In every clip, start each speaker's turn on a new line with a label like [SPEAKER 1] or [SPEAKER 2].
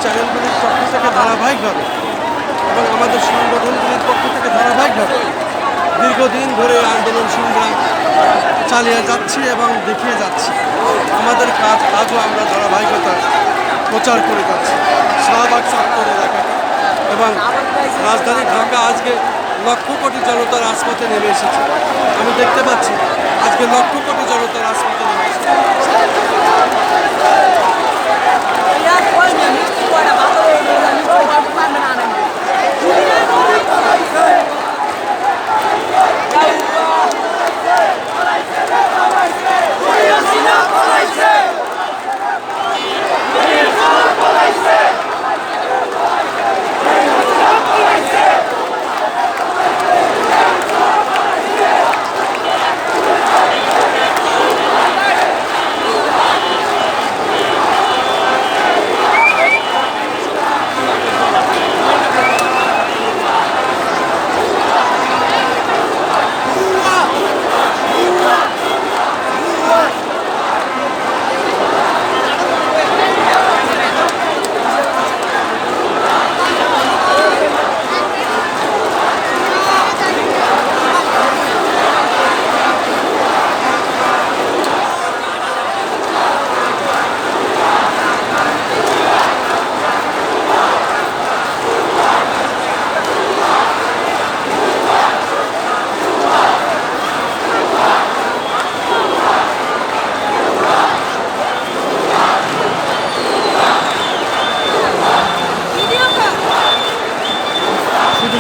[SPEAKER 1] চ্যানেলগুলির পক্ষ থেকে ধারাবাহিকভাবে এবং আমাদের সংগঠনগুলির পক্ষ থেকে ধারাবাহিকভাবে দীর্ঘদিন ধরে আন্দোলন সংগ্রাম চালিয়ে যাচ্ছি এবং দেখিয়ে যাচ্ছি। আমাদের কাজ আজও আমরা ধারাবাহিকতা প্রচার করে যাচ্ছি। শাহবাগ চত্বর এলাকাটা এবং রাজধানী ঢাকা আজকে লক্ষ কোটি জনতা রাজপথে নেমে এসেছে। আমি দেখতে পাচ্ছি আজকে লক্ষ কোটি জনতা রাজপথে নেমে এসেছে।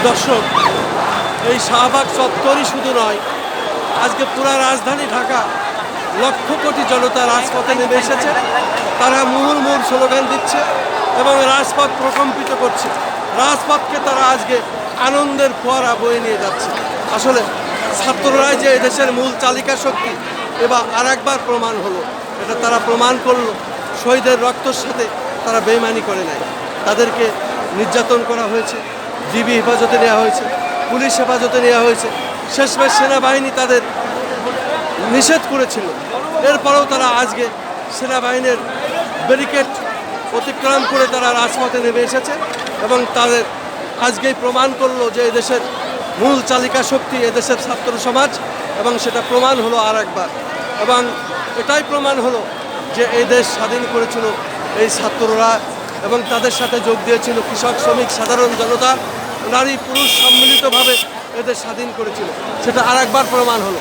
[SPEAKER 1] দর্শক, এই শাহবাগ চত্বরই শুধু নয়, আজকে পুরা রাজধানী ঢাকা লক্ষ কোটি জনতা রাজপথে নেমে এসেছে। তারা মুহুর্মুহুর স্লোগান দিচ্ছে এবং রাজপথ প্রকম্পিত করছে। রাজপথকে তারা আজকে আনন্দের ফোয়ারা বয়ে নিয়ে যাচ্ছে। আসলে ছাত্ররাই যে এদেশের মূল চালিকা শক্তি এবার আর একবার প্রমাণ হলো। এটা তারা প্রমাণ করলো শহীদের রক্তর সাথে তারা বেইমানি করে নেয়। তাদেরকে নির্যাতন করা হয়েছে, ডিবি হেফাজতে নেওয়া হয়েছে, পুলিশ হেফাজতে নেওয়া হয়েছে, শেষমেশ সেনাবাহিনী তাদের নিষেধ করেছিল। এরপরেও তারা আজকে সেনাবাহিনীর ব্যারিকেড অতিক্রম করে তারা রাজপথে নেমে এসেছে এবং তাদের আজকেই প্রমাণ করলো যে এদেশের মূল চালিকা শক্তি এদেশের ছাত্র সমাজ, এবং সেটা প্রমাণ হলো আর একবার। এবং এটাই প্রমাণ হলো যে এই দেশ স্বাধীন করেছিল এই ছাত্ররা, এবং তাদের সাথে যোগ দিয়েছিল কৃষক, শ্রমিক, সাধারণ জনতা, নারী পুরুষ সম্মিলিতভাবে এদের স্বাধীন করেছিল। সেটা আর একবার প্রমাণ হলো।